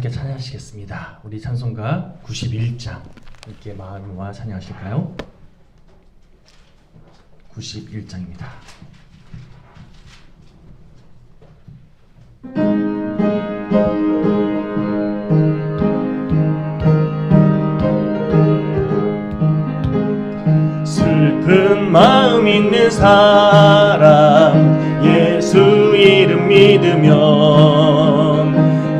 함께 찬양하시겠습니다. 우리 찬송가 91장 함께 마음을 모아 찬양하실까요? 91장입니다. 슬픈 마음 있는 사람 예수 이름 믿으면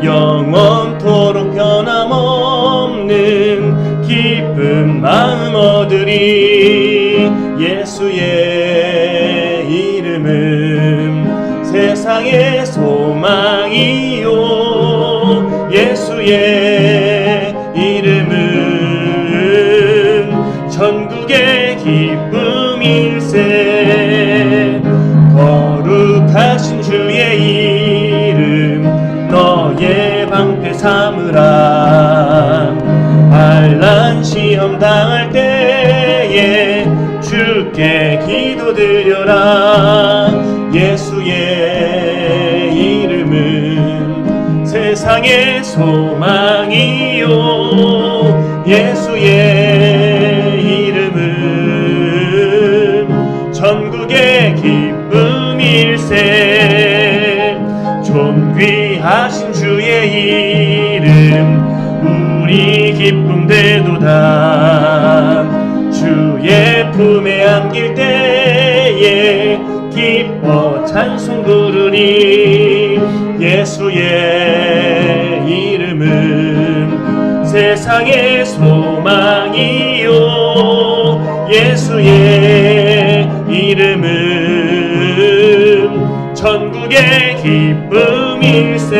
영원토록 변함없는 기쁜 마음 얻으리. 예수의 이름은 세상의 소망이요 예수의 이름은 전국의 기쁨일세. 거룩하신 주의 이름 너의 방패 삼으라. 환난 시험 당할 때에 주께 기도드려라. 예수의 이름은 세상의 소망이요 예수의 이름은 전국의 기쁨일세. 존귀하신 주의 이름 우리 기쁨 되도다. 주의 품에 안길 때에 기뻐 찬송 부르리. 예수의 이름은 세상의 소망이요 예수의 이름은 전국의 기쁨일세.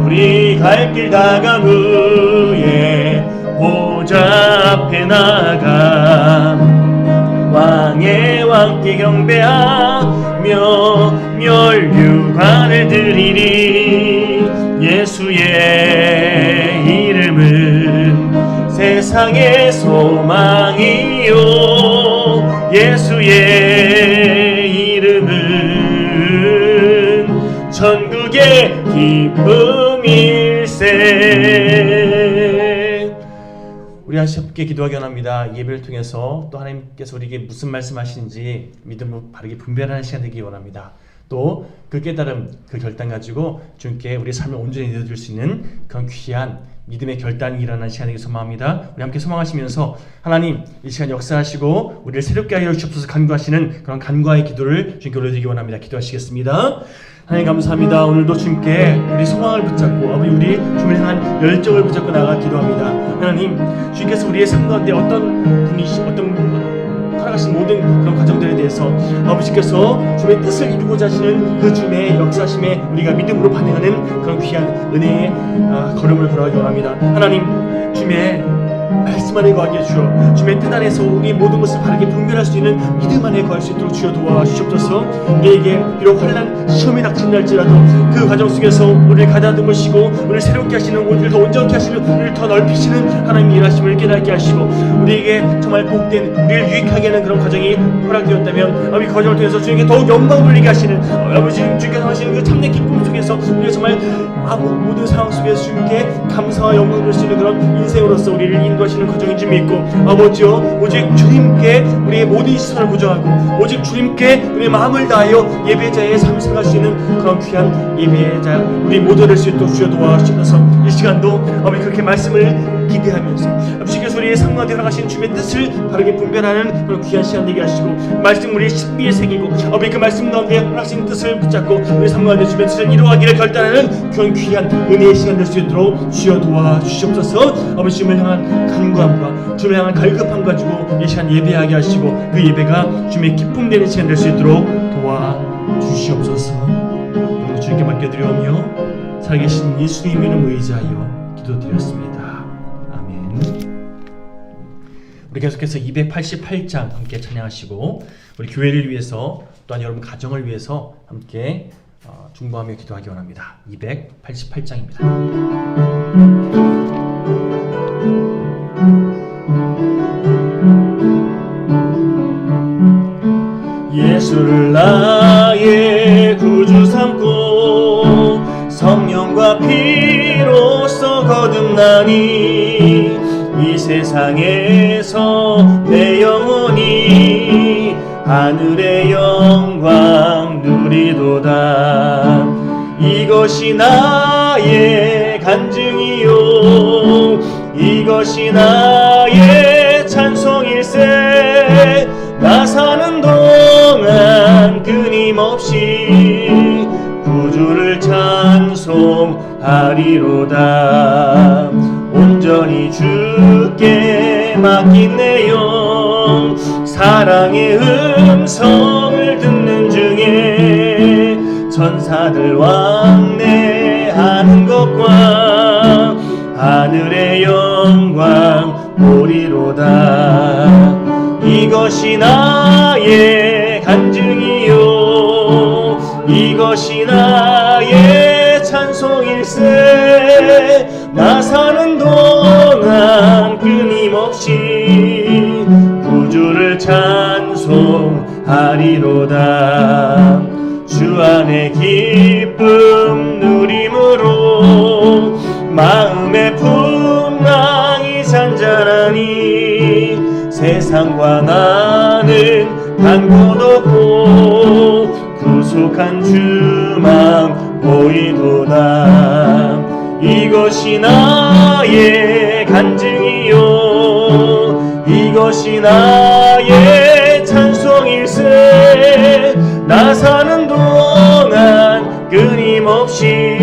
우리 갈 길 다간 후에 보좌 앞에 나가 왕의 왕께 경배하며 멸류관을 드리리. 예수의 이름은 세상의 소망이요 예수의 이름은 전국의 기쁨일세. 우리 함께 기도하기 원합니다. 예배를 통해서 또 하나님께서 우리에게 무슨 말씀하시는지 믿음으로 바르게 분별하는 시간 되기 원합니다. 또 그 깨달음, 그 결단 가지고 주님께 우리의 삶을 온전히 내어드릴 수 있는 그런 귀한 믿음의 결단이 일어나는 시간이 되길 소망합니다. 우리 함께 소망하시면서 하나님 이 시간 역사하시고 우리를 새롭게 하여 주옵소서 간구하시는 그런 간구의 기도를 주님께 올려드리기 원합니다. 기도하시겠습니다. 하나님 감사합니다. 오늘도 주님께 우리 소망을 붙잡고 우리 주님을 향한 열정을 붙잡고 나가 기도합니다. 하나님 주님께서 우리의 삶 가운데 어떤 분이시 살아가신 모든 그런 과정들에 대해서 아버지께서 주님의 뜻을 이루고자 하시는 그 주님의 역사심에 우리가 믿음으로 반응하는 그런 귀한 은혜의 걸음을 걸어가기 원합니다. 하나님 주님의 말씀 안에 거하게 해주시오. 주님의 뜻 안에서 우리 모든 것을 바르게 분별할 수 있는 믿음 안에 거할 수 있도록 주여 도와주시옵소서. 우리에게 비록 환난 시험이 닥친날지라도 그 과정 속에서 우리를 가다듬으시고 우리를 새롭게 하시는, 우리를 더 온전케 하시는, 우리를 더 넓히시는 하나님의 일하심을 깨닫게 하시고 우리에게 정말 복된, 우리를 유익하게 하는 그런 과정이 허락되었다면 아버지 그 과정을 통해서 주님께 더욱 영광을 돌리게 하시는 아버지 주님께서 하시는 그 참된 기쁨 속에서 우리가 정말 모든 상황 속에서 주님께 감사와 영광을 돌릴 수 있는 그런 인생으로서 우리를 인도하시는 과정인 줄 믿고 아버지여 오직 주님께 우리의 모든 시선을 고정하고 오직 주님께 우리의 마음을 다하여 예배자의 삶을 살아갈 수 있는 그런 귀한 예배자 우리 모두 될 수 있도록 주여 도와주셔서 이 시간도 아버지 그렇게 말씀을 기대하면서 아버지께서 우리의 삶 가운데 허락하신 주님의 뜻을 바르게 분별하는 그런 귀한 시간 되게 하시고 말씀 우리의 신비에 새기고 아버지 그 말씀 가운데 허락하신 뜻을 붙잡고 우리 삶 가운데 주님의 뜻을 이루어가기를 결단하는 그런 귀한 은혜의 시간 될 수 있도록 주여 도와주시옵소서. 아버지 주님을 향한 간구함과 주님을 향한 갈급함 가지고 이 시간 예배하게 하시고 그 예배가 주님의 기쁨 되는 시간 될 수 있도록 도와주시옵소서. 오늘 주님께 맡겨드리오며 살아계신 예수님 이름 의지하여 기도드렸습니다. 우리 계속해서 288장 함께 찬양하시고 우리 교회를 위해서 또한 여러분 가정을 위해서 함께 중보하며 기도하기 원합니다. 288장입니다. 예수를 나의 구주 삼고 성령 땀과 피로써 거듭나니 이 세상에서 내 영혼이 하늘의 영광 누리도다. 이것이 나의 간증이요 이것이 나의 찬송일세. 나 사는 동안 끊임없이 구주를 찬송하리로다. 온전히 주께 맡긴 내 영 사랑의 음성을 듣는 중에 천사들 왕래하는 것과 하늘의 영광 보리로다. 이것이 나의 간증이요 이것이 나의 찬송일세. 나 사는 동안 끊임없이 구주를 찬송하리로다. 주 안에 기쁨 누림으로 마음의 풍랑이 잔잔하니 세상과 나는 간 곳 없고 구속한 주만 보이도다. 이것이 나의 간증이요 이것이 나의 찬송일세. 나 사는 동안 끊임없이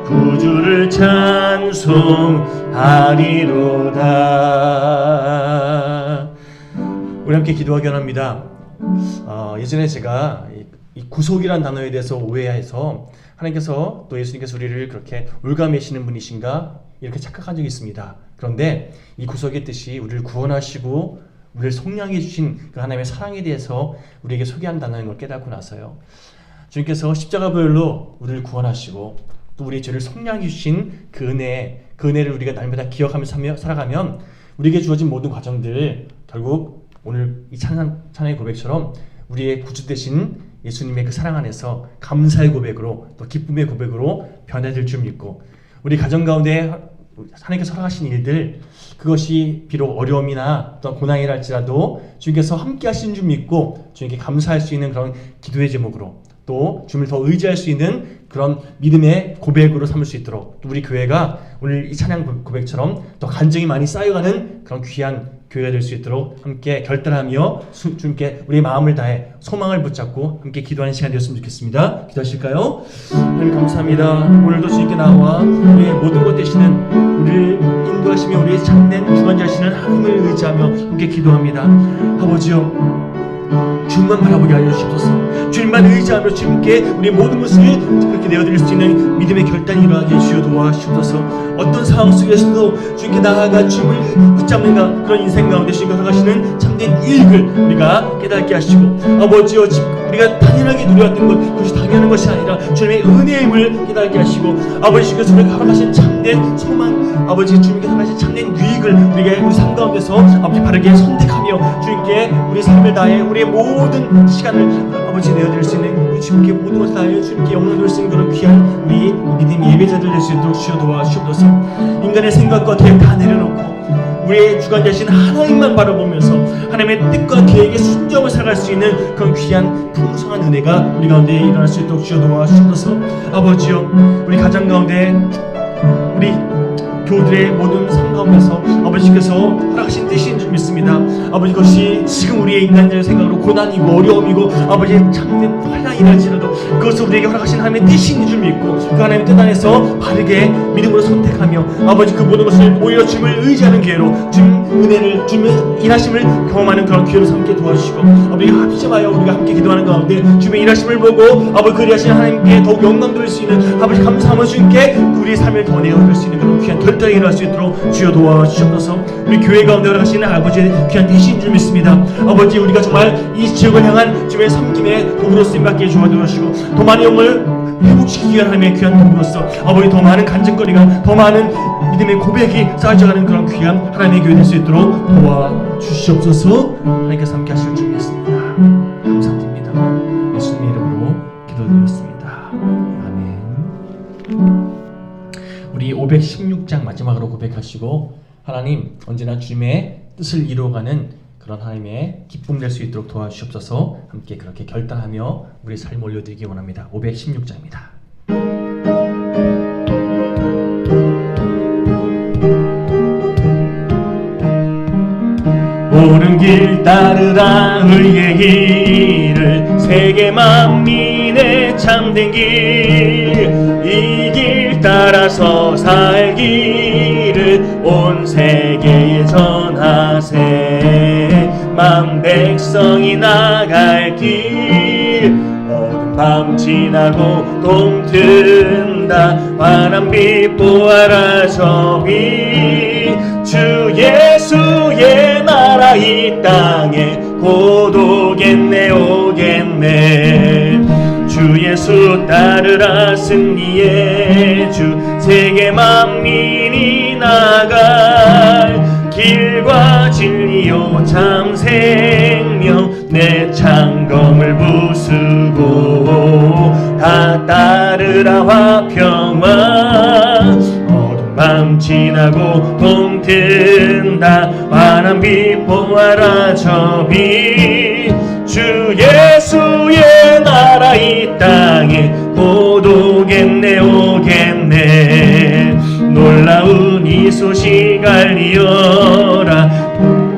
구주를 찬송하리로다. 우리 함께 기도하기 원합니다. 예전에 제가 이 구속이란 단어에 대해서 오해해서 하나님께서 또 예수님께서 우리를 그렇게 올가매시는 분이신가 이렇게 착각한 적이 있습니다. 그런데 이 구속의 뜻이 우리를 구원하시고 우리를 속량해 주신 그 하나님의 사랑에 대해서 우리에게 소개한다는 걸 깨닫고 나서요, 주님께서 십자가 보혈로 우리를 구원하시고 또 우리의 죄를 속량해 주신 그 은혜를 우리가 날마다 기억하며 살아가면 우리에게 주어진 모든 과정들 결국 오늘 이 찬양의 고백처럼 우리의 구주 되신 예수님의 그 사랑 안에서 감사의 고백으로 또 기쁨의 고백으로 변화될 줄 믿고, 우리 가정 가운데 하나님께서 허락하신 일들, 그것이 비록 어려움이나 또 고난이라 할지라도 주님께서 함께 하신 줄 믿고 주님께 감사할 수 있는 그런 기도의 제목으로, 또 주님을 더 의지할 수 있는 그런 믿음의 고백으로 삼을 수 있도록, 또 우리 교회가 오늘 이 찬양 고백처럼 더 간증이 많이 쌓여가는 그런 귀한 교회가 될 수 있도록 함께 결단하며 주님께 우리의 마음을 다해 소망을 붙잡고 함께 기도하는 시간 되었으면 좋겠습니다. 기도하실까요? 하나님 감사합니다. 오늘도 주님께 나와 우리의 모든 것 되시는, 우리를 인도하시며 우리의 참된 주관자 되시는 하나님을 의지하며 함께 기도합니다. 아버지요, 주님만 바라보게 하여 주시옵소서. 주님만 의지하며 주님께 우리의 모든 것을 그렇게 내어드릴 수 있는 믿음의 결단이 일어나게 주여 도와주시옵소서. 어떤 상황 속에서도 주님께 나아가 주님을 붙잡는 그런 인생 가운데 주님께서 하시는 참된 이익을 우리가 깨닫게 하시고, 아버지여, 우리가 당연하게 누려왔던 것, 그것이 당연한 것이 아니라 주님의 은혜임을 깨닫게 하시고, 아버지 주님께서 우리가 허락하신 참된 소망, 아버지 주님께서 허락하신 참된 유익을 우리가 우리 삶 가운데서 아버지 바르게 선택하며 주님께 우리 삶을 다해 우리의 모든 시간을 아버지 내어드릴 수 있는, 주님께 모든 것을 다하여 주님께 영광을 돌릴 수 있는 그런 귀한 우리 믿음 예배자들 될 수 있도록 주여 도와주옵소서. 인간의 생각과 계획 다 내려놓고 우리의 주관자신 하나님만 바라보면서 하나님의 뜻과 계획에 순종을 살아갈 수 있는 그런 귀한 풍성한 은혜가 우리 가운데 일어날 수 있도록 주여 도와주옵소서. 아버지요, 우리 가정 가운데 우리 교우들의 모든 삶 가운데서 아버지께서 허락하신 뜻인 줄 믿습니다. 아버지, 그것이 지금 우리의 인간적인 생각으로 고난이고 어려움이고 아버지의 참된 환난이랄지라도 그것을 우리에게 허락하신 하나님의 뜻인 줄 믿고 그 하나님의 뜻 안에서 바르게 믿음으로 선택하며 아버지 그 모든 것을 오히려 주님을 의지하는 기회로 주님 은혜를, 주님의 일하심을 경험하는 그런 기회로 삼게 도와주시고, 아버지 합심하여 우리가 함께 기도하는 가운데 주님의 일하심을 보고 아버지 그 일하시는 하나님께 더욱 영광 돌릴 수 있는, 아버지 감사하며 주님께 우리의 삶을 더 내어드릴 수 있는 그런 귀한 결단이 일어날 수 있도록 주여 도와주시옵소서. 우리 교회 가운데 허락하시는 아버지의 귀한 뜻인 줄 믿습니다. 아버지, 우리가 정말 이 지역을 향한 주님의 섬김의 도구로 쓰임받게 도와주시고 더 많은 영을 회복시키기 위한 하나님의 귀한 도구로서 아버지 더 많은 간증거리가, 더 많은 믿음의 고백이 쌓여져가는 그런 귀한 하나님의 교회 될 수 있도록 도와주시옵소서. 하나님께서 함께 하실 줄 믿습니다. 감사드립니다. 예수님의 이름으로 기도드렸습니다. 아멘. 우리 516장 마지막으로 고백하시고 하나님 언제나 주님의 뜻을 이루어가는 그런 하나님의 기쁨 될 수 있도록 도와주시옵소서. 함께 그렇게 결단하며 우리 삶을 올려드리기 원합니다. 516장입니다. 옳은 길 따르라 의의 길을 세계 만민의 참된 길 이 길 따라서 살기를 온 세계에 전하세 만 백성이 나갈 길 어두운 밤 지나고 동튼다 환한 빛 보아라 저 빛 주 예수의 나라 이 땅에 곧 오겠네 오겠네 주 예수 따르라 승리의 주 세계 만민이 나갈 길과 진리요 참 생명 내 창검을 부수고 다 따르라 화평화 어두운 밤 지나고 동튼다 환한 빛 보아라 저 빛 주 예수의 나라 이 땅에 곧 오겠네 오겠네 놀라운 이 소식 알리어라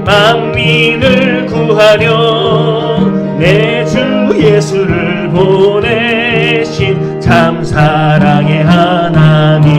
만민을 구하려 내 주 예수를 보내신 참 사랑의 하나님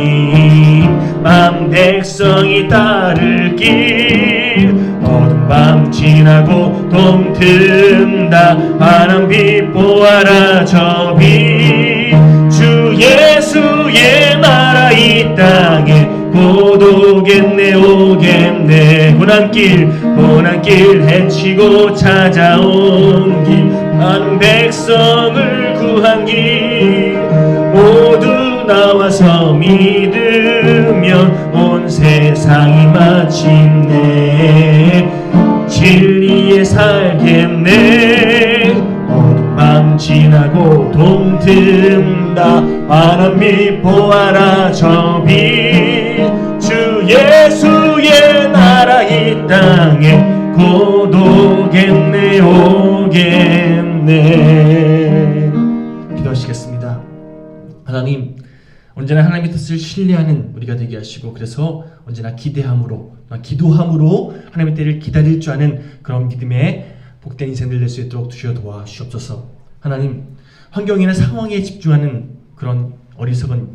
만 백성이 따를 길 어두운 밤 지나고 동튼다 환한 빛 보아라 저 빛 주 예수의 나라 이 땅에 곧 오겠네 오겠네 고난길 헤치고 찾아온 길 한 백성을 구한 길 모두 나와서 믿으면 온 세상이 마침내 진리에 살겠네 어두운 밤 지나고 동튼다 환한 빛 보아라 저 빛 주 예수의 나라 이 땅에 곧 오겠네 오겠네 기도하시겠습니다. 하나님 언제나 하나님의 뜻을 신뢰하는 우리가 되게 하시고 그래서 언제나 기도함으로 하나님의 때를 기다릴 줄 아는 그런 믿음의 복된 인생을 낼 수 있도록 주여 도와주시옵소서. 하나님 환경이나 상황에 집중하는 그런 어리석은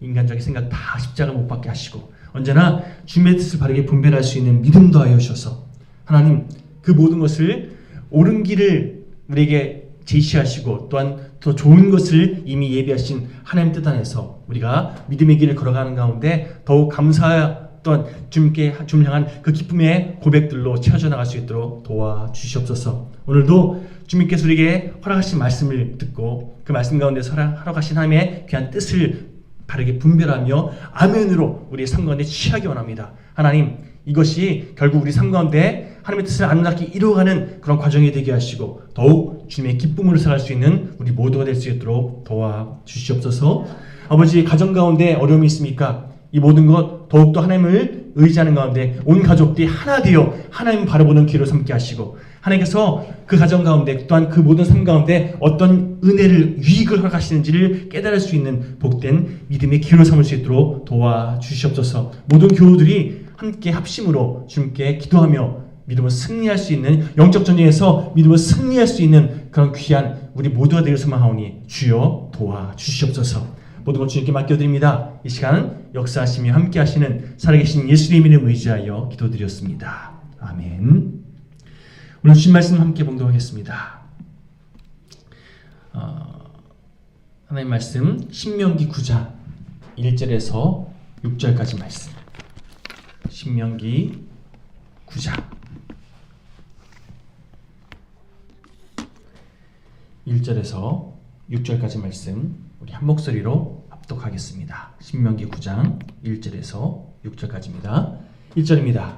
인간적인 생각 다 십자가 못 박게 하시고 언제나 주님의 뜻을 바르게 분별할 수 있는 믿음 더하여 주셔서 하나님 그 모든 것을 옳은 길을 우리에게 제시하시고 또한 더 좋은 것을 이미 예비하신 하나님 뜻 안에서 우리가 믿음의 길을 걸어가는 가운데 더욱 또한 주님께 향한 그 기쁨의 고백들로 채워져 나갈 수 있도록 도와주시옵소서. 오늘도 주님께서 우리에게 허락하신 말씀을 듣고 그 말씀 가운데서 허락하신 하나님의 귀한 뜻을 바르게 분별하며 아멘으로 우리의 삶 가운데 취하기 원합니다. 하나님 이것이 결국 우리 삶 가운데 하나님의 뜻을 아름답게 이루어가는 그런 과정이 되게 하시고 더욱 주님의 기쁨으로 살아갈 수 있는 우리 모두가 될 수 있도록 도와주시옵소서. 아버지 가정 가운데 어려움이 있습니까? 이 모든 것 더욱더 하나님을 의지하는 가운데 온 가족들이 하나 되어 하나님을 바라보는 기회로 삼게 하시고 하나님께서 그 가정 가운데 또한 그 모든 삶 가운데 어떤 은혜를 유익을 허락하시는지를 깨달을 수 있는 복된 믿음의 기회로 삼을 수 있도록 도와주시옵소서. 모든 교우들이 함께 합심으로 주님께 기도하며 믿음을 승리할 수 있는 영적 전쟁에서 믿음을 승리할 수 있는 그런 귀한 우리 모두가 되길 소망하오니 주여 도와주시옵소서. 모든 것 주님께 맡겨드립니다. 이 시간 역사하시며 함께 하시는 살아계신 예수님 이름 의지하여 기도드렸습니다. 아멘. 오늘 주신 말씀 함께 봉독하겠습니다. 하나님 말씀 신명기 9장 1절에서 6절까지 말씀. 신명기 9장 1절에서 6절까지 말씀 우리 한 목소리로 합독하겠습니다. 신명기 9장 1절에서 6절까지입니다. 1절입니다.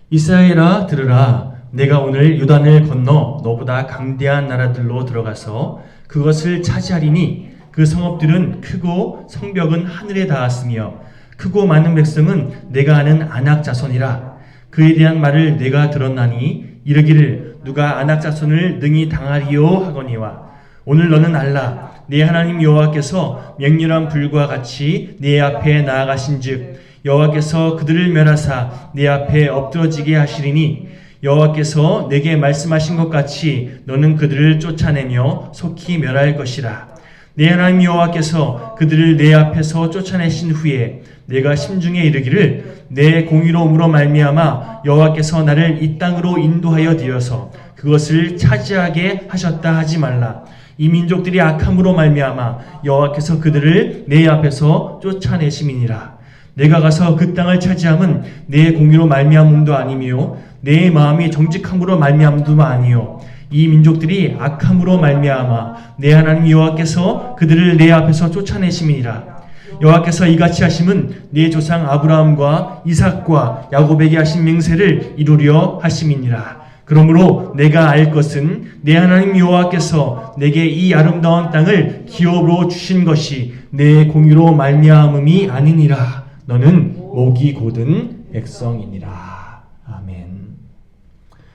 이스라엘아 들으라. 내가 오늘 요단을 건너 너보다 강대한 나라들로 들어가서 그것을 차지하리니 그 성읍들은 크고 성벽은 하늘에 닿았으며 크고 많은 백성은 내가 아는 아낙 자손이라. 그에 대한 말을 내가 들었나니 이르기를 누가 아낙 자손을 능히 당하리요 하거니와 오늘 너는 알라. 내 하나님 여호와께서 맹렬한 불과 같이 내 앞에 나아가신즉 여호와께서 그들을 멸하사 내 앞에 엎드러지게 하시리니 여호와께서 내게 말씀하신 것 같이 너는 그들을 쫓아내며 속히 멸할 것이라. 내 하나님 여호와께서 그들을 내 앞에서 쫓아내신 후에 내가 심중에 이르기를 내 공의로움으로 말미암아 여호와께서 나를 이 땅으로 인도하여 들여서 그것을 차지하게 하셨다 하지 말라. 이 민족들이 악함으로 말미암아 여호와께서 그들을 내 앞에서 쫓아내심이니라. 내가 가서 그 땅을 차지함은 내 공의로 말미암음도 아니며 내 마음이 정직함으로 말미암음도 아니요 이 민족들이 악함으로 말미암아 내 하나님 여호와께서 그들을 내 앞에서 쫓아내심이니라. 여호와께서 이같이 하심은 네 조상 아브라함과 이삭과 야곱에게 하신 맹세를 이루려 하심이니라. 그러므로 내가 알 것은 내 하나님 여호와께서 내게 이 아름다운 땅을 기업으로 주신 것이 내 공의로 말미암음이 아니니라. 너는 목이 곧은 백성이니라. 아멘.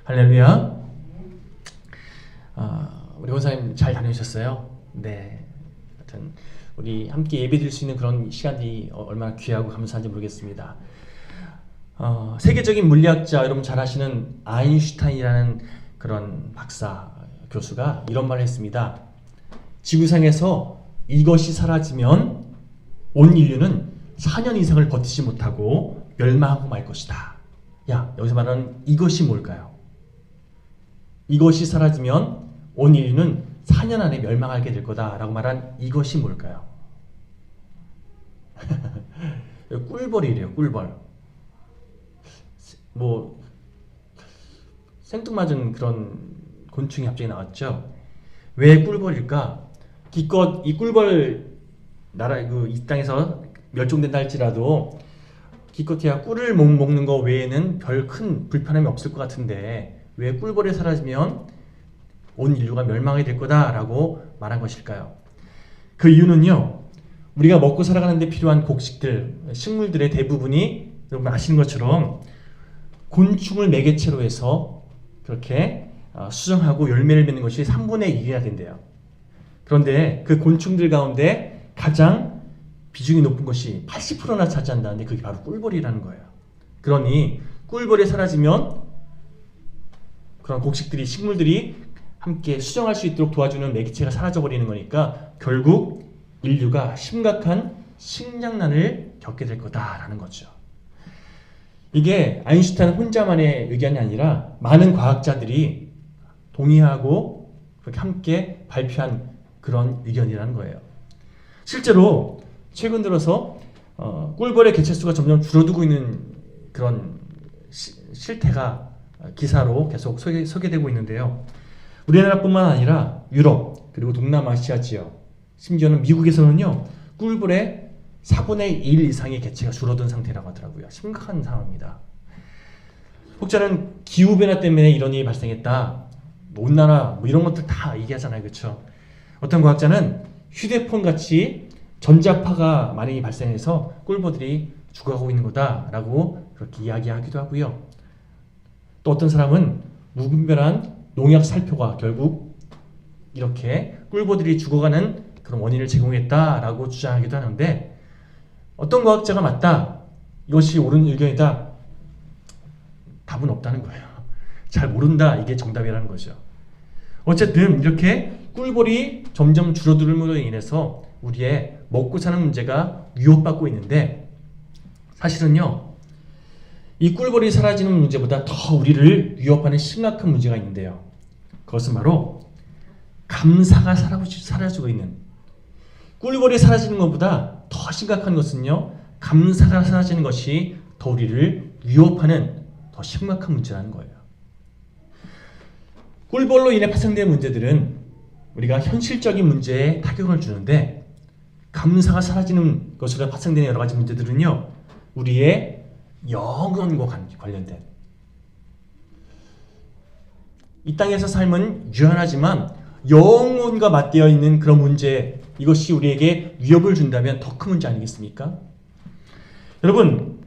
할렐루야. 우리 원사님 잘 다녀오셨어요? 네. 하여튼 우리 함께 예배드릴 수 있는 그런 시간이 얼마나 귀하고 감사한지 모르겠습니다. 세계적인 물리학자 여러분 잘 아시는 아인슈타인이라는 그런 박사 교수가 이런 말을 했습니다. 지구상에서 이것이 사라지면 온 인류는 4년 이상을 버티지 못하고 멸망하고 말 것이다. 야, 여기서 말하는 이것이 뭘까요? 이것이 사라지면 온 인류는 4년 안에 멸망하게 될 거다라고 말한 이것이 뭘까요? 꿀벌이래요. 꿀벌. 뭐 생뚱맞은 그런 곤충이 갑자기 나왔죠. 왜 꿀벌일까? 기껏 이 꿀벌 나라 이 땅에서 멸종된다 할지라도 기껏해야 꿀을 먹는 거 외에는 별 큰 불편함이 없을 것 같은데 왜 꿀벌이 사라지면 온 인류가 멸망하게 될 거다라고 말한 것일까요? 그 이유는요. 우리가 먹고 살아가는데 필요한 곡식들, 식물들의 대부분이 여러분 아시는 것처럼 곤충을 매개체로 해서 그렇게 수정하고 열매를 맺는 것이 3분의 1이나 된대요. 그런데 그 곤충들 가운데 가장 비중이 높은 것이 80%나 차지한다는데 그게 바로 꿀벌이라는 거예요. 그러니 꿀벌이 사라지면 그런 곡식들이 식물들이 함께 수정할 수 있도록 도와주는 매개체가 사라져버리는 거니까 결국 인류가 심각한 식량난을 겪게 될 거다라는 거죠. 이게 아인슈타인 혼자만의 의견이 아니라 많은 과학자들이 동의하고 그렇게 함께 발표한 그런 의견이라는 거예요. 실제로 최근 들어서 꿀벌의 개체수가 점점 줄어들고 있는 그런 실태가 기사로 계속 소개되고 있는데요. 우리나라뿐만 아니라 유럽 그리고 동남아시아 지역 심지어는 미국에서는요 꿀벌의 4분의 1 이상의 개체가 줄어든 상태라고 하더라고요. 심각한 상황입니다. 혹자는 기후변화 때문에 이런 일이 발생했다. 온난화 이런 것들 다 얘기하잖아요. 그렇죠? 어떤 과학자는 휴대폰 같이 전자파가 많이 발생해서 꿀벌들이 죽어가고 있는 거다라고 그렇게 이야기하기도 하고요. 또 어떤 사람은 무분별한 농약 살포가 결국 이렇게 꿀벌들이 죽어가는 그런 원인을 제공했다라고 주장하기도 하는데 어떤 과학자가 맞다, 이것이 옳은 의견이다, 답은 없다는 거예요. 잘 모른다, 이게 정답이라는 거죠. 어쨌든 이렇게 꿀벌이 점점 줄어들므로 인해서 우리의 먹고 사는 문제가 위협받고 있는데 사실은요 이 꿀벌이 사라지는 문제보다 더 우리를 위협하는 심각한 문제가 있는데요. 그것은 바로 감사가 사라지고 있는, 꿀벌이 사라지는 것보다 더 심각한 것은요 감사가 사라지는 것이 더 우리를 위협하는 더 심각한 문제라는 거예요. 꿀벌로 인해 발생된 문제들은 우리가 현실적인 문제에 타격을 주는데 감사가 사라지는 것으로 발생되는 여러 가지 문제들은요 우리의 영혼과 관련된, 이 땅에서 삶은 유한하지만 영혼과 맞대어 있는 그런 문제, 이것이 우리에게 위협을 준다면 더 큰 문제 아니겠습니까? 여러분,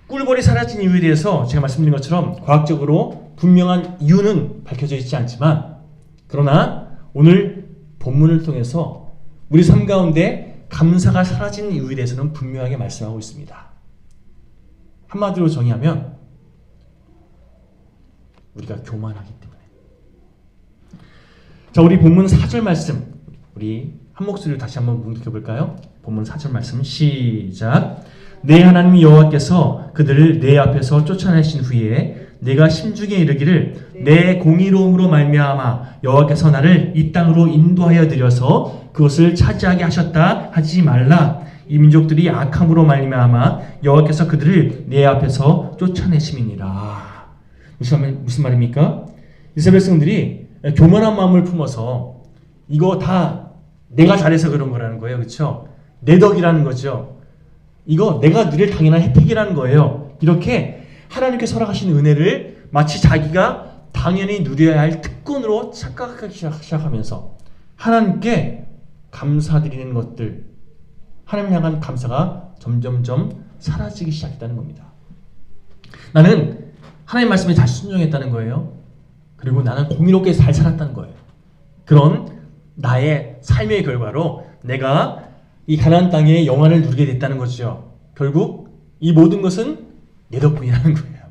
꿀벌이 사라진 이유에 대해서 제가 말씀드린 것처럼 과학적으로 분명한 이유는 밝혀져 있지 않지만, 그러나 오늘 본문을 통해서 우리 삶 가운데 감사가 사라진 이유에 대해서는 분명하게 말씀하고 있습니다. 한마디로 정의하면 우리가 교만하기 때문에. 자, 우리 본문 4절 말씀, 우리 한 목소리로 다시 한번 묵묵해 볼까요? 본문 4절 말씀 시작. 내 하나님 여호와께서 그들을 내 앞에서 쫓아내신 후에 내가 심중에 이르기를 내 공의로움으로 말미암아 여호와께서 나를 이 땅으로 인도하여 들여서 그것을 차지하게 하셨다 하지 말라. 이 민족들이 악함으로 말미암아 여호와께서 그들을 내 앞에서 쫓아내심이니라. 무슨 말입니까? 이스라엘 백성들이 교만한 마음을 품어서 이거 다 내가 잘해서 그런 거라는 거예요. 그렇죠? 내 덕이라는 거죠. 이거 내가 누릴 당연한 혜택이라는 거예요. 이렇게 하나님께서 허락하신 은혜를 마치 자기가 당연히 누려야 할 특권으로 착각하기 시작하면서 하나님께 감사드리는 것들, 하나님 향한 감사가 점점점 사라지기 시작했다는 겁니다. 나는 하나님 말씀에 잘 순종했다는 거예요. 그리고 나는 공의롭게 잘 살았다는 거예요. 그런 나의 삶의 결과로 내가 이 가나안 땅의 영화를 누리게 됐다는 거죠. 결국 이 모든 것은 내 덕분이라는 거예요.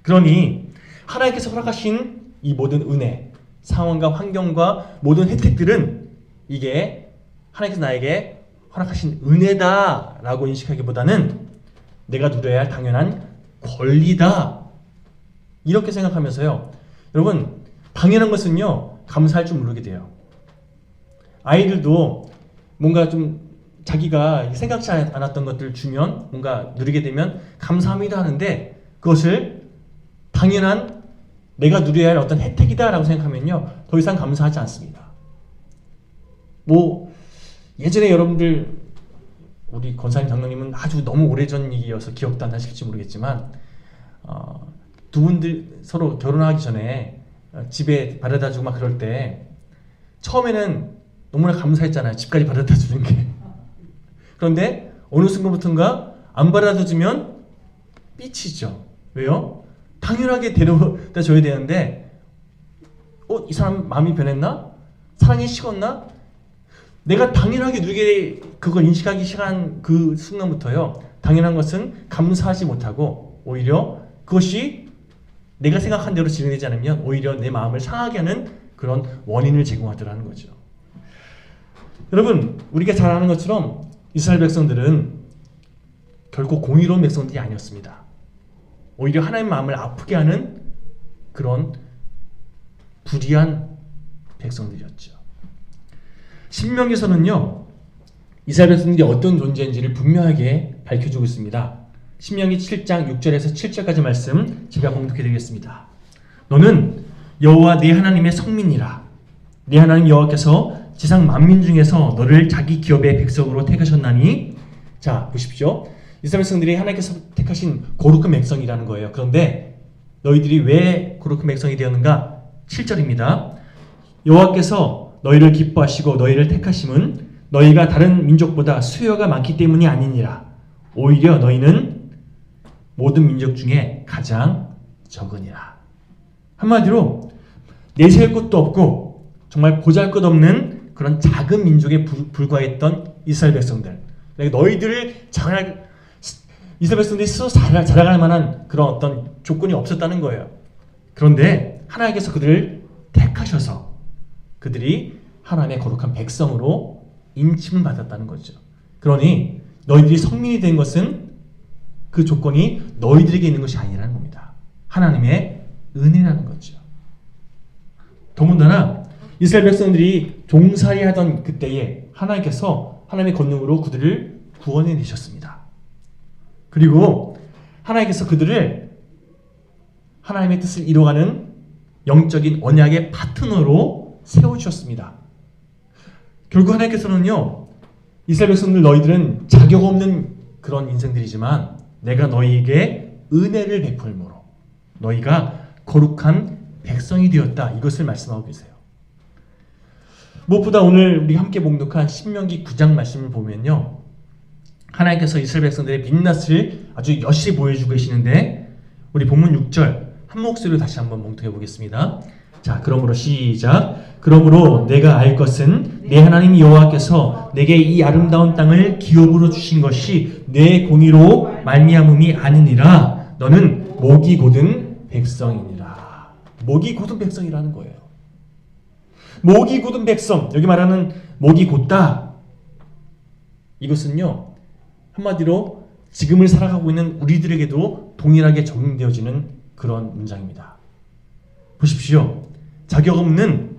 그러니 하나님께서 허락하신 이 모든 은혜, 상황과 환경과 모든 혜택들은 이게 하나님께서 나에게 허락하신 은혜다라고 인식하기보다는 내가 누려야 할 당연한 권리다, 이렇게 생각하면서요. 여러분, 당연한 것은요, 감사할 줄 모르게 돼요. 아이들도 뭔가 좀 자기가 생각지 않았던 것들을 주면, 뭔가 누리게 되면 감사합니다 하는데, 그것을 당연한 내가 누려야 할 어떤 혜택이다라고 생각하면요, 더 이상 감사하지 않습니다. 예전에 여러분들, 우리 권사님 장로님은 아주 너무 오래전 얘기여서 기억도 안 나실지 모르겠지만, 두 분들 서로 결혼하기 전에 집에 바래다 주고 막 그럴 때 처음에는 너무나 감사했잖아요. 집까지 바래다 주는 게. 그런데 어느 순간부터인가 안 바래다 주면 삐치죠. 왜요? 당연하게 데려다 줘야 되는데 이 사람 마음이 변했나? 사랑이 식었나? 내가 당연하게 누리게 그걸 인식하기 시작한 그 순간부터요, 당연한 것은 감사하지 못하고 오히려 그것이 내가 생각한 대로 진행되지 않으면 오히려 내 마음을 상하게 하는 그런 원인을 제공하더라는 거죠. 여러분, 우리가 잘 아는 것처럼 이스라엘 백성들은 결코 공의로운 백성들이 아니었습니다. 오히려 하나님의 마음을 아프게 하는 그런 불의한 백성들이었죠. 신명기에서는요, 이스라엘 백성들이 어떤 존재인지를 분명하게 밝혀주고 있습니다. 신명기 7장 6절에서 7절까지 말씀 제가 봉독해 드리겠습니다. 너는 여호와 네 하나님의 성민이라. 네 하나님 여호와께서 지상 만민 중에서 너를 자기 기업의 백성으로 택하셨나니. 자, 보십시오. 이스라엘 백성들이 하나님께서 택하신 거룩한 백성이라는 거예요. 그런데 너희들이 왜 거룩한 백성이 되었는가? 7절입니다. 여호와께서 너희를 기뻐하시고 너희를 택하심은 너희가 다른 민족보다 수요가 많기 때문이 아니니라. 오히려 너희는 모든 민족 중에 가장 적으니라. 한마디로 내세울 것도 없고 정말 보잘것없는 그런 작은 민족에 불과했던 이스라엘 백성들. 너희들을 이스라엘 백성들이 스스로 자랑할 만한 그런 어떤 조건이 없었다는 거예요. 그런데 하나님께서 그들을 택하셔서 그들이 하나님의 거룩한 백성으로 인침을 받았다는 거죠. 그러니 너희들이 성민이 된 것은 그 조건이 너희들에게 있는 것이 아니라는 겁니다. 하나님의 은혜라는 거죠. 더군다나 이스라엘 백성들이 종살이 하던 그때에 하나님께서 하나님의 권능으로 그들을 구원해 내셨습니다. 그리고 하나님께서 그들을 하나님의 뜻을 이루어가는 영적인 언약의 파트너로 세워주셨습니다. 결국 하나님께서는요, 이스라엘 백성들 너희들은 자격 없는 그런 인생들이지만 내가 너희에게 은혜를 베풀므로 너희가 거룩한 백성이 되었다, 이것을 말씀하고 계세요. 무엇보다 오늘 우리 함께 봉독한 신명기 9장 말씀을 보면요, 하나님께서 이스라엘 백성들의 민낯을 아주 여실히 보여주고 계시는데, 우리 본문 6절 한 목소리로 다시 한번 몽통해 보겠습니다. 자, 그러므로 시작. 그러므로 내가 알 것은 내 하나님 여호와께서 내게 이 아름다운 땅을 기업으로 주신 것이 내 공의로 말미암음이 아니니라. 너는 목이 곧은 백성이니라. 목이 곧은 백성이라는 거예요. 목이 곧은 백성, 여기 말하는 목이 곧다, 이것은요 한마디로 지금을 살아가고 있는 우리들에게도 동일하게 적용되어지는 그런 문장입니다. 보십시오. 자격 없는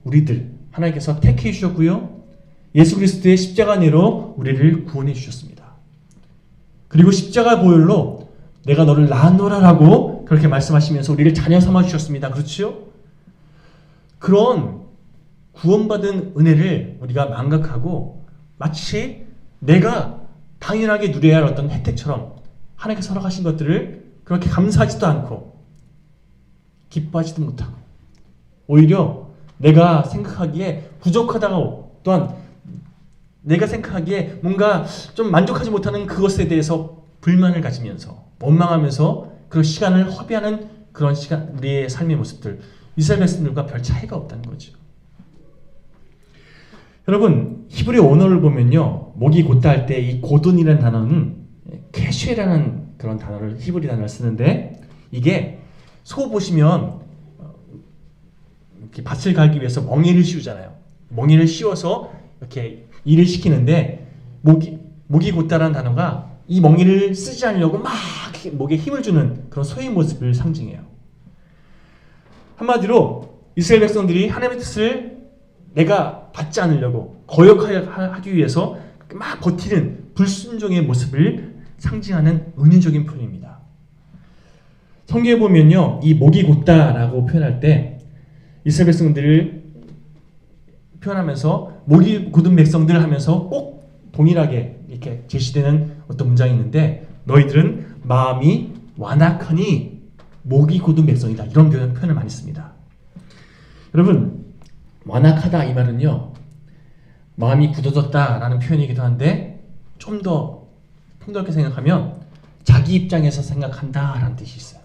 우리들 하나님께서 택해 주셨고요, 예수 그리스도의 십자가내로 우리를 구원해 주셨습니다. 그리고 십자가 보혈로 내가 너를 낳았노라라고 그렇게 말씀하시면서 우리를 자녀 삼아 주셨습니다. 그렇죠? 그런 구원받은 은혜를 우리가 망각하고 마치 내가 당연하게 누려야 할 어떤 혜택처럼 하나님께서 허락하신 것들을 그렇게 감사하지도 않고 기뻐하지도 못하고, 오히려 내가 생각하기에 부족하다고, 또한 내가 생각하기에 뭔가 좀 만족하지 못하는 그것에 대해서 불만을 가지면서 원망하면서 그 시간을 허비하는 그런 시간, 우리의 삶의 모습들, 이스라엘 백성들과 별 차이가 없다는 거죠. 여러분, 히브리 언어를 보면요, 목이 곧다 할 때 이 고돈이라는 단어는 캐슈라는 그런 단어를, 히브리 단어를 쓰는데, 이게 소 보시면 이렇게 밭을 갈기 위해서 멍에를 씌우잖아요. 멍에를 씌워서 이렇게 일을 시키는데, 목이 곧다라는 단어가 이 멍에를 쓰지 않으려고 막 목에 힘을 주는 그런 소의 모습을 상징해요. 한마디로 이스라엘 백성들이 하나님의 뜻을 내가 받지 않으려고 거역하기 위해서 막 버티는 불순종의 모습을 상징하는 은유적인 표현입니다. 성경에 보면요, 이 목이 곧다라고 표현할 때 이스라엘 백성들을 표현하면서 목이 곧은 백성들 하면서 꼭 동일하게 이렇게 제시되는 어떤 문장이 있는데, 너희들은 마음이 완악하니 목이 곧은 백성이다, 이런 표현을 많이 씁니다. 여러분, 완악하다 이 말은요, 마음이 굳어졌다라는 표현이기도 한데, 좀 더 폭넓게 생각하면 자기 입장에서 생각한다라는 뜻이 있어요.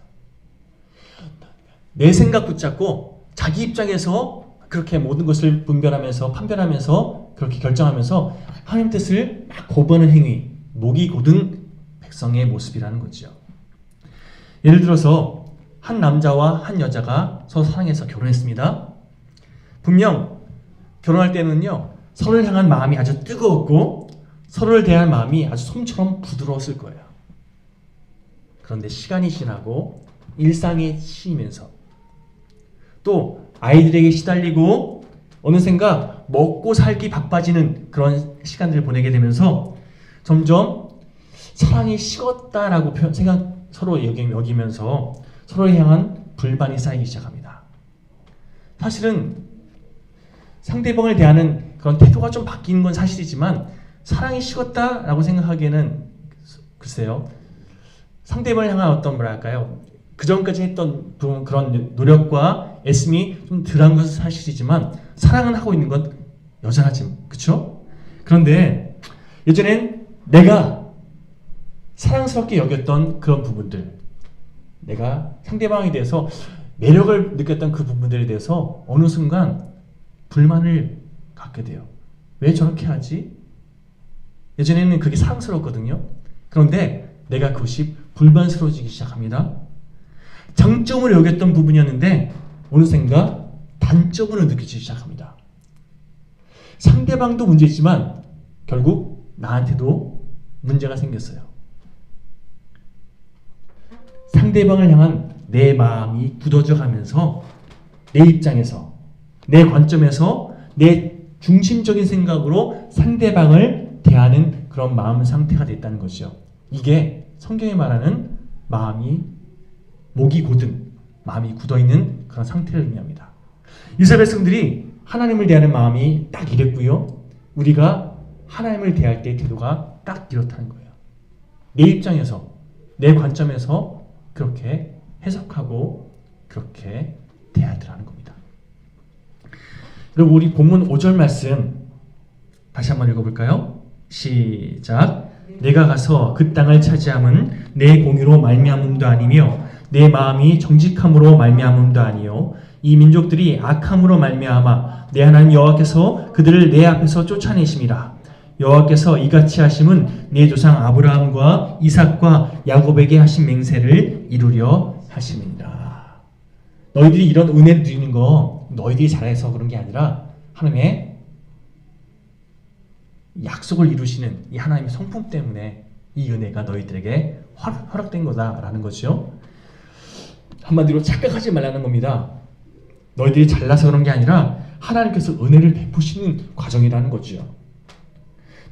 내 생각 붙잡고 자기 입장에서 그렇게 모든 것을 분별하면서 판별하면서 그렇게 결정하면서 하나님 뜻을 막 거부하는 행위, 목이 곧은 백성의 모습이라는 거죠. 예를 들어서 한 남자와 한 여자가 서로 사랑해서 결혼했습니다. 분명 결혼할 때는요, 서로를 향한 마음이 아주 뜨거웠고 서로를 대할 마음이 아주 솜처럼 부드러웠을 거예요. 그런데 시간이 지나고 일상에 치이면서 또 아이들에게 시달리고 어느샌가 먹고 살기 바빠지는 그런 시간들을 보내게 되면서 점점 사랑이 식었다라고 서로 여기면서 서로를 향한 불만이 쌓이기 시작합니다. 사실은 상대방을 대하는 그런 태도가 좀 바뀐 건 사실이지만, 사랑이 식었다라고 생각하기에는 글쎄요, 상대방을 향한 어떤 뭐랄까요, 그 전까지 했던 그런 노력과 애씀이 좀 덜한 것은 사실이지만 사랑은 하고 있는 건 여전하지, 그렇죠? 그런데 예전엔 내가 사랑스럽게 여겼던 그런 부분들, 내가 상대방에 대해서 매력을 느꼈던 그 부분들에 대해서 어느 순간 불만을 갖게 돼요. 왜 저렇게 하지? 예전에는 그게 사랑스러웠거든요. 그런데 내가 그것이 불만스러워지기 시작합니다. 장점으로 여겼던 부분이었는데 어느샌가 단점으로 느껴지기 시작합니다. 상대방도 문제지만 결국 나한테도 문제가 생겼어요. 상대방을 향한 내 마음이 굳어져 가면서 내 입장에서, 내 관점에서 내 중심적인 생각으로 상대방을 대하는 그런 마음 상태가 됐다는 것이죠. 이게 성경이 말하는 목이 곧은, 마음이 굳어있는 그런 상태를 의미합니다. 이스라엘 백성들이 하나님을 대하는 마음이 딱 이랬고요, 우리가 하나님을 대할 때의 태도가 딱 이렇다는 거예요. 내 입장에서, 내 관점에서 그렇게 해석하고 그렇게 대하더라는 겁니다. 여러분, 우리 본문 5절 말씀 다시 한번 읽어볼까요? 시작. 내가 가서 그 땅을 차지함은 내 공의로 말미암음도 아니며 내 마음이 정직함으로 말미암음도 아니요 이 민족들이 악함으로 말미암아 내 하나님 여호와께서 그들을 내 앞에서 쫓아내심이라. 여호와께서 이같이 하심은 내 조상 아브라함과 이삭과 야곱에게 하신 맹세를 이루려 하심이니라. 너희들이 이런 은혜를 누리는 거 너희들이 잘해서 그런 게 아니라 하나님의 약속을 이루시는 이 하나님의 성품 때문에 이 은혜가 너희들에게 허락된 거다라는 거죠. 한마디로 착각하지 말라는 겁니다. 너희들이 잘나서 그런 게 아니라 하나님께서 은혜를 베푸시는 과정이라는 거죠.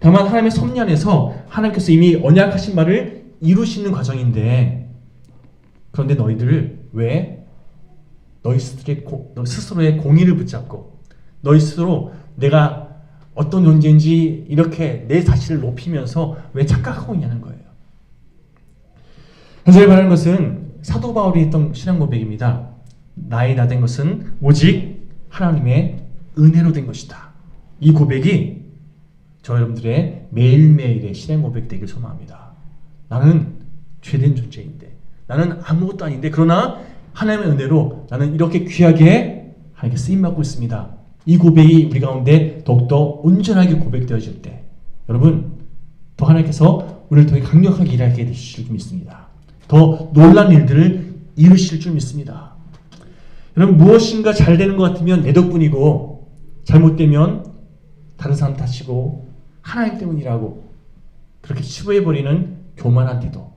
다만 하나님의 섭리 안에서 하나님께서 이미 언약하신 말을 이루시는 과정인데, 그런데 너희들 왜 너희 스스로의 공의를 붙잡고 너희 스스로 내가 어떤 존재인지 이렇게 내 자신을 높이면서 왜 착각하고 있냐는 거예요. 그래서 말하는 것은 사도 바울이 했던 신앙 고백입니다. 나의 나 된 것은 오직 하나님의 은혜로 된 것이다. 이 고백이 저 여러분들의 매일매일의 신앙 고백 되길 소망합니다. 나는 죄된 존재인데, 나는 아무것도 아닌데, 그러나 하나님의 은혜로 나는 이렇게 귀하게 하나님께 쓰임받고 있습니다. 이 고백이 우리 가운데 더욱더 온전하게 고백되어질 때 여러분 더 하나님께서 우리를 더 강력하게 일하게 되실 줄 믿습니다. 더 놀라운 일들을 이루실 줄 믿습니다. 여러분 무엇인가 잘 되는 것 같으면 내 덕분이고 잘못되면 다른 사람 탓이고 하나님 때문이라고 그렇게 치부해버리는 교만한 태도.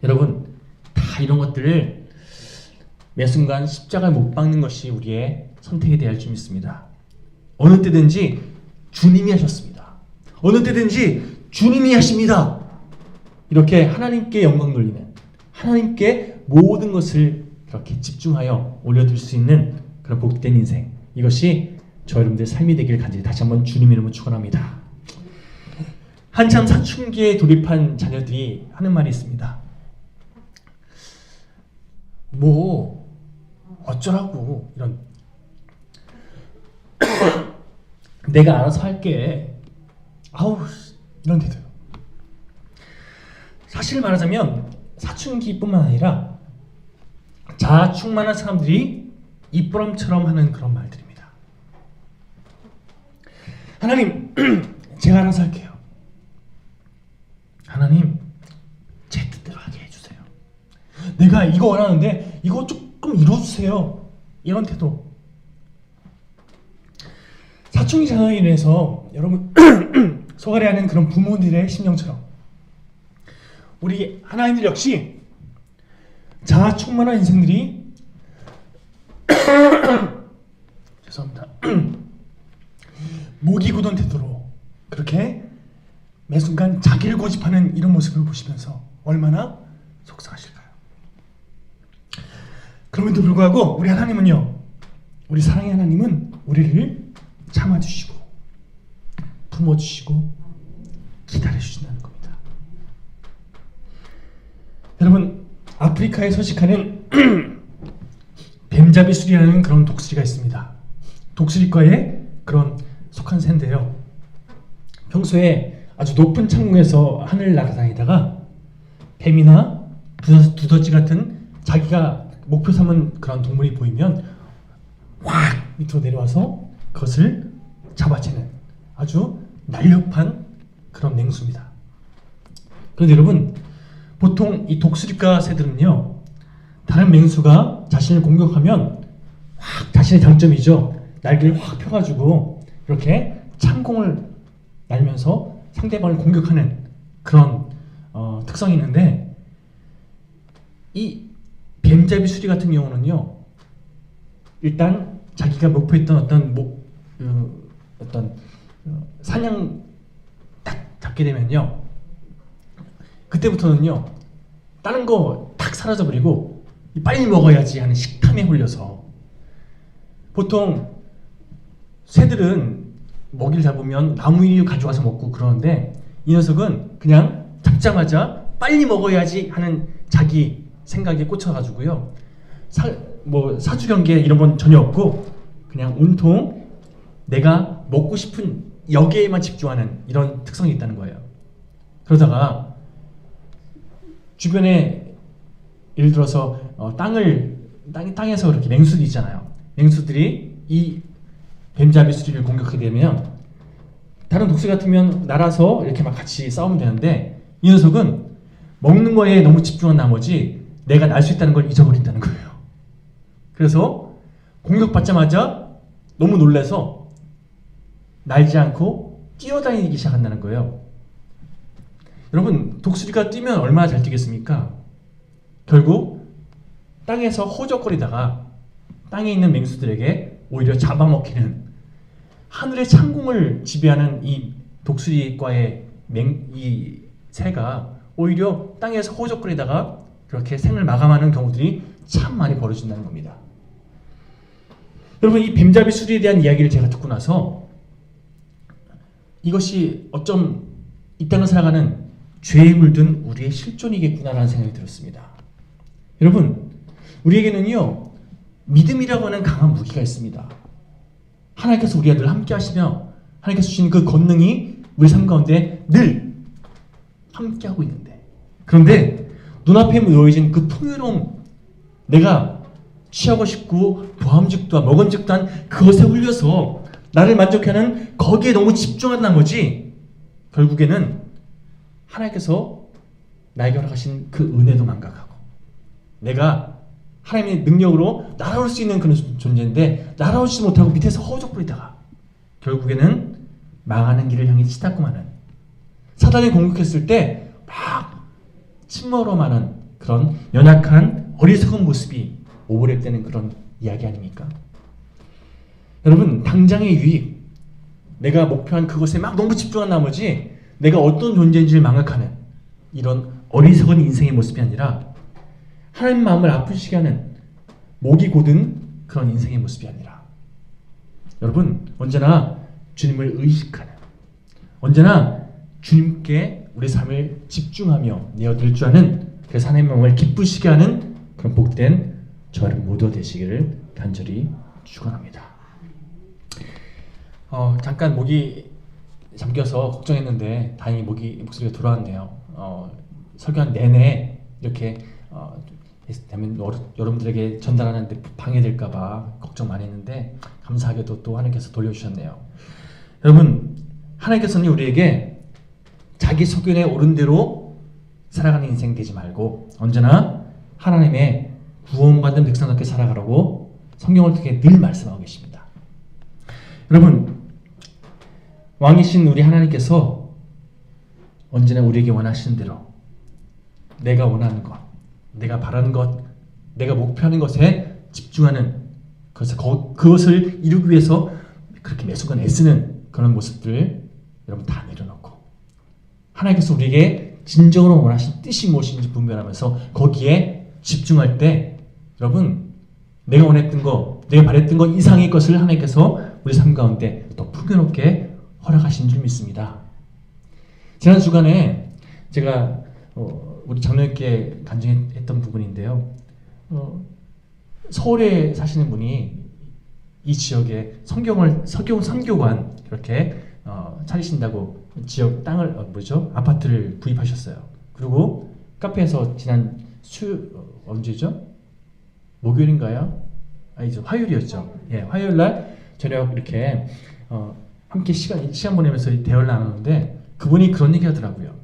여러분 다 이런 것들을 매 순간 십자가에 못 박는 것이 우리의 선택이 되어야 할 줄 믿습니다. 어느 때든지 주님이 하셨습니다. 어느 때든지 주님이 하십니다. 이렇게 하나님께 영광 돌리는, 하나님께 모든 것을 그렇게 집중하여 올려드릴 수 있는 그런 복된 인생, 이것이 저 여러분들의 삶이 되길 간절히 다시 한번 주님 이름으로 축원합니다. 한참 사춘기에 돌입한 자녀들이 하는 말이 있습니다. 뭐 어쩌라고, 이런 내가 알아서 할게, 아우 이런 데도요. 사실 말하자면 사춘기뿐만 아니라 자아 충만한 사람들이 입버럼처럼 하는 그런 말들입니다. 하나님 제가 알아서 할게요. 하나님 제 뜻대로 하게 해주세요. 내가 이거 원하는데 이거 조금 이뤄주세요. 이런 태도. 사춘기 자녀로 인해서 여러분 속아려하는 그런 부모들의 심령처럼 우리 하나님들 역시 자아 충만한 인생들이 죄송합니다. 목이 굳은 태도로 그렇게 매 순간 자기를 고집하는 이런 모습을 보시면서 얼마나 속상하실까요? 그럼에도 불구하고 우리 하나님은요, 우리 사랑의 하나님은 우리를 참아주시고 품어주시고 기다려주신다는 겁니다. 여러분 아프리카에 서식하는 뱀잡이술이라는 그런 독수리가 있습니다. 독수리과에 그런 속한 새인데요, 평소에 아주 높은 창문에서 하늘을 날아다니다가 뱀이나 두더지 같은 자기가 목표 삼은 그런 동물이 보이면 확 밑으로 내려와서 그것을 잡아채는 아주 날렵한 그런 맹수입니다. 그런데 여러분 보통 이 독수리과 새들은요, 다른 맹수가 자신을 공격하면 확 자신의 장점이죠, 날개를 확 펴가지고 이렇게 창공을 날면서 상대방을 공격하는 그런 특성이 있는데, 이 뱀잡이 수리 같은 경우는요, 일단 자기가 목표했던 어떤 사냥 딱 잡게 되면요, 그때부터는요 다른 거 탁 사라져버리고 빨리 먹어야지 하는 식탐에 홀려서, 보통 새들은 먹이를 잡으면 나무 위로 가져와서 먹고 그러는데 이 녀석은 그냥 잡자마자 빨리 먹어야지 하는 자기 생각에 꽂혀가지고요, 사주 경계 이런 건 전혀 없고 그냥 온통 내가 먹고 싶은 여기에만 집중하는 이런 특성이 있다는 거예요. 그러다가 주변에 예를 들어서 땅에서 그렇게 맹수들이 있잖아요. 맹수들이 이 뱀잡이 수리를 공격하게 되면 다른 독수리 같으면 날아서 이렇게 막 같이 싸우면 되는데 이 녀석은 먹는 거에 너무 집중한 나머지 내가 날 수 있다는 걸 잊어버린다는 거예요. 그래서 공격받자마자 너무 놀라서 날지 않고 뛰어다니기 시작한다는 거예요. 여러분, 독수리가 뛰면 얼마나 잘 뛰겠습니까? 결국 땅에서 허우적거리다가 땅에 있는 맹수들에게 오히려 잡아먹히는, 하늘의 창공을 지배하는 이 독수리과의 이 새가 오히려 땅에서 허우적거리다가 그렇게 생을 마감하는 경우들이 참 많이 벌어진다는 겁니다. 여러분, 이 뱀잡이 수리에 대한 이야기를 제가 듣고 나서 이것이 어쩜 이 땅을 살아가는 죄에 물든 우리의 실존이겠구나라는 생각이 들었습니다. 여러분, 우리에게는요, 믿음이라고 하는 강한 무기가 있습니다. 하나님께서 우리와 늘 함께 하시며 하나님께서 주신 그 권능이 우리 삶 가운데 늘 함께 하고 있는데, 그런데 눈앞에 놓여진 그 풍요로움, 내가 취하고 싶고 보암직도 먹음직도 한 그것에 홀려서 나를 만족하는 거기에 너무 집중한 나머지 결국에는 하나님께서 나에게 허락하신 그 은혜도 망각하고, 내가 하나님의 능력으로 날아올 수 있는 그런 존재인데 날아오지 못하고 밑에서 허우적거리다가 결국에는 망하는 길을 향해 치닫고 마는, 사단이 공격했을 때 막 침몰어 마는 그런 연약한 어리석은 모습이 오버랩되는 그런 이야기 아닙니까? 여러분, 당장의 유익, 내가 목표한 그것에 막 너무 집중한 나머지 내가 어떤 존재인지를 망각하는 이런 어리석은 인생의 모습이 아니라, 하나님 마음을 아프시게 하는 목이 곧은 그런 인생의 모습이 아니라, 여러분, 언제나 주님을 의식하는, 언제나 주님께 우리 삶을 집중하며 내어드릴 줄 아는, 그래서 하나님 마음을 기쁘시게 하는 그런 복된 저를 모두 되시기를 간절히 축원합니다. 잠깐 목이 잠겨서 걱정했는데 다행히 목소리가 돌아왔네요. 설교한 내내 이렇게 되면 여러분들에게 전달하는데 방해될까봐 걱정 많이 했는데 감사하게도 또 하나님께서 돌려주셨네요. 여러분, 하나님께서는 우리에게 자기 소견에 오른 대로 살아가는 인생 되지 말고 언제나 하나님의 구원받은 백성답게 살아가라고 성경을 통해 늘 말씀하고 계십니다. 여러분, 왕이신 우리 하나님께서 언제나 우리에게 원하시는 대로 내가 원하는 것, 내가 바라는 것, 내가 목표하는 것에 집중하는, 그래서 그것을 이루기 위해서 그렇게 매 순간 애쓰는 그런 모습들 여러분 다 내려놓고 하나님께서 우리에게 진정으로 원하신 뜻이 무엇인지 분별하면서 거기에 집중할 때 여러분, 내가 원했던 거, 내가 바랬던 것 이상의 것을 하나님께서 우리 삶 가운데 더 풍요롭게 허락하신 줄 믿습니다. 지난 주간에 제가 우리 장로님께 간증했던 부분인데요. 서울에 사시는 분이 이 지역에 선교관 이렇게 차리신다고 지역 땅을 아파트를 구입하셨어요. 그리고 카페에서 지난 언제죠? 목요일인가요? 아니죠, 화요일이었죠. 예, 화요일 날 저녁 이렇게 함께 시간 보내면서 대화를 나누는데 그분이 그런 얘기 하더라고요.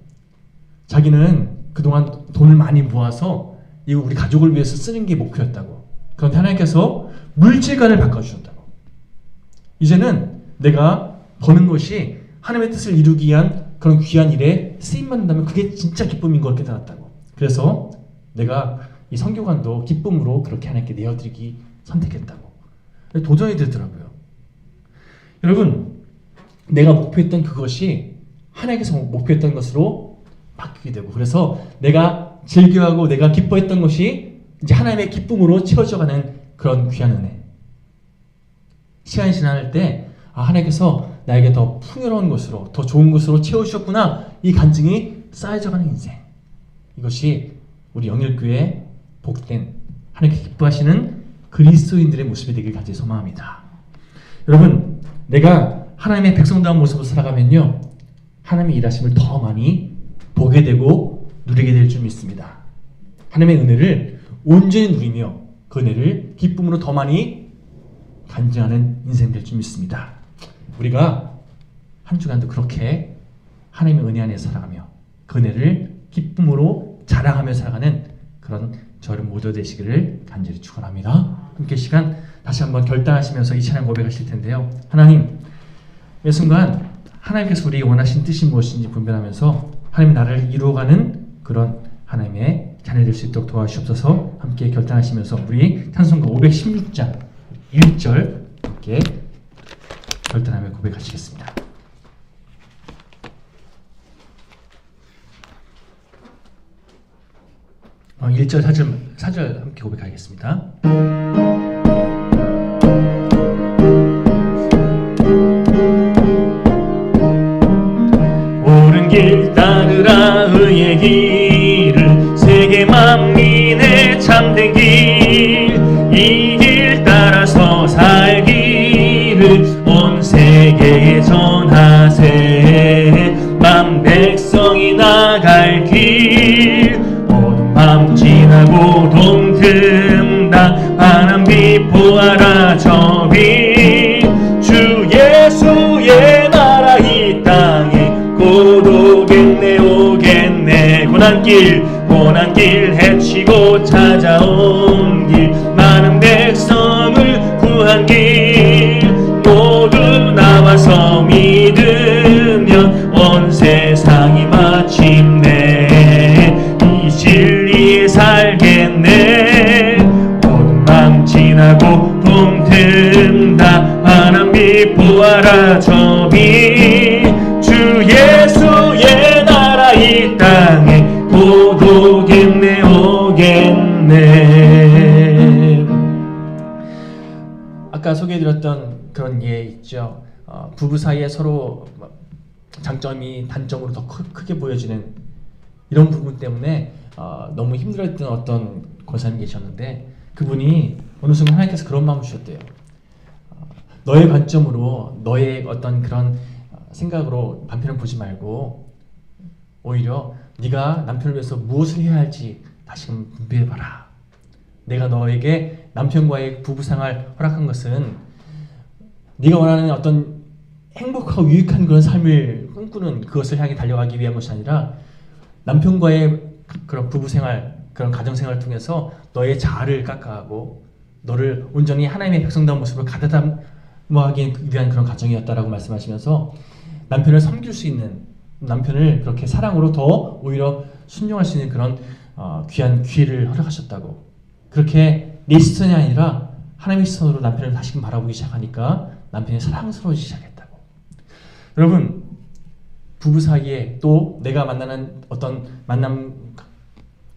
자기는 그동안 돈을 많이 모아서 이거 우리 가족을 위해서 쓰는 게 목표였다고. 그런데 하나님께서 물질관을 바꿔주셨다고. 이제는 내가 버는 것이 하나님의 뜻을 이루기 위한 그런 귀한 일에 쓰임받는다면 그게 진짜 기쁨인 걸 깨달았다고. 그래서 내가 이 선교관도 기쁨으로 그렇게 하나님께 내어드리기 선택했다고. 도전이 되더라고요. 여러분, 내가 목표했던 그것이 하나님께서 목표했던 것으로 바뀌게 되고, 그래서 내가 즐겨하고 내가 기뻐했던 것이 이제 하나님의 기쁨으로 채워져가는 그런 귀한 은혜. 시간이 지날 때 하나님께서 나에게 더 풍요로운 것으로, 더 좋은 것으로 채워주셨구나, 이 간증이 쌓여져가는 인생. 이것이 우리 영일교회 복된 하나님께 기뻐하시는 그리스도인들의 모습이 되길 간절히 소망합니다. 여러분, 내가 하나님의 백성다운 모습으로 살아가면요, 하나님의 일하심을 더 많이 보게 되고 누리게 될 줄 믿습니다. 하나님의 은혜를 온전히 누리며 그 은혜를 기쁨으로 더 많이 간증하는 인생 될 줄 믿습니다. 우리가 한 주간도 그렇게 하나님의 은혜 안에 살아가며 그 은혜를 기쁨으로 자랑하며 살아가는 그런 저를 모두 되시기를 간절히 축원합니다. 함께 시간 다시 한번 결단하시면서 이 찬양 고백하실 텐데요. 하나님, 이 순간 하나님께서 우리 원하신 뜻이 무엇인지 분별하면서 하나님 나라를 이루어가는 그런 하나님의 자녀 될 수 있도록 도와주시옵소서. 함께 결단하시면서 우리 찬송가 516장 1절 함께 결단하며 고백하시겠습니다. 1절 4절 함께 고백하겠습니다. 옳은 길 따르라 의의 길을 세계 만민의 참된 길 이 길 따라서 살기를 온 세계에 전하세 만 백성이 나갈 길 밤 지나고 동틈다 바람비 보아라 저비 주 예수의 나라 이 땅에 곧 오겠네 오겠네 고난길 헤치고 찾아온 길 많은 백성을 구한 길 모두 나와서 믿으면 온 세상이 마침내 이 진리에 살겠네 온 밤 지나고 동틈다 바람비 보아라 저비 주 예수의 나라 이 땅에 곧 오겠네 오겠네. 아까 소개해드렸던 그런 예 있죠. 부부 사이에 서로 장점이 단점으로 더 크게 보여지는 이런 부분 때문에 너무 힘들었던 어떤 권사님이 계셨는데 그분이 어느 순간 하나님께서 그런 마음을 주셨대요. 너의 관점으로 너의 어떤 그런 생각으로 남편을 보지 말고 오히려 네가 남편을 위해서 무엇을 해야 할지 다시금 분별해봐라. 내가 너에게 남편과의 부부생활 허락한 것은 네가 원하는 어떤 행복하고 유익한 그런 삶을 꿈꾸는 그것을 향해 달려가기 위한 것이 아니라 남편과의 그런 부부생활, 그런 가정생활을 통해서 너의 자아를 깎아가고 너를 온전히 하나님의 백성다운 모습으로 가다듬어하기 위한 그런 가정이었다라고 말씀하시면서 남편을 섬길 수 있는 남편을 그렇게 사랑으로 더 오히려 순종할 수 있는 그런 귀한 기회를 허락하셨다고. 그렇게 내 시선이 아니라 하나님의 시선으로 남편을 다시금 바라보기 시작하니까 남편이 사랑스러워지기 시작했다고. 여러분, 부부 사이에 또 내가 만나는 어떤 만남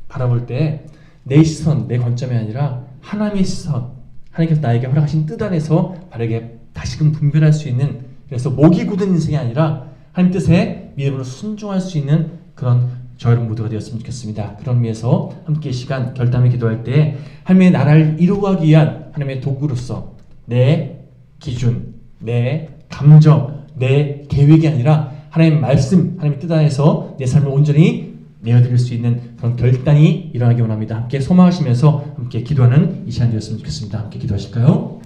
바라볼 때 내 시선, 내 관점이 아니라 하나님의 시선, 하나님께서 나에게 허락하신 뜻 안에서 바르게 다시금 분별할 수 있는, 그래서 목이 굳은 인생이 아니라 하나님 뜻에 믿음으로 순종할 수 있는 그런 저 여러분 모두가 되었으면 좋겠습니다. 그런 의미에서 함께 시간 결단을 기도할 때 하나님의 나라를 이루어가기 위한 하나님의 도구로서 내 기준, 내 감정, 내 계획이 아니라 하나님의 말씀, 하나님의 뜻 안에서 내 삶을 온전히 내어드릴 수 있는 그런 결단이 일어나기 원합니다. 함께 소망하시면서 함께 기도하는 이 시간 되었으면 좋겠습니다. 함께 기도하실까요?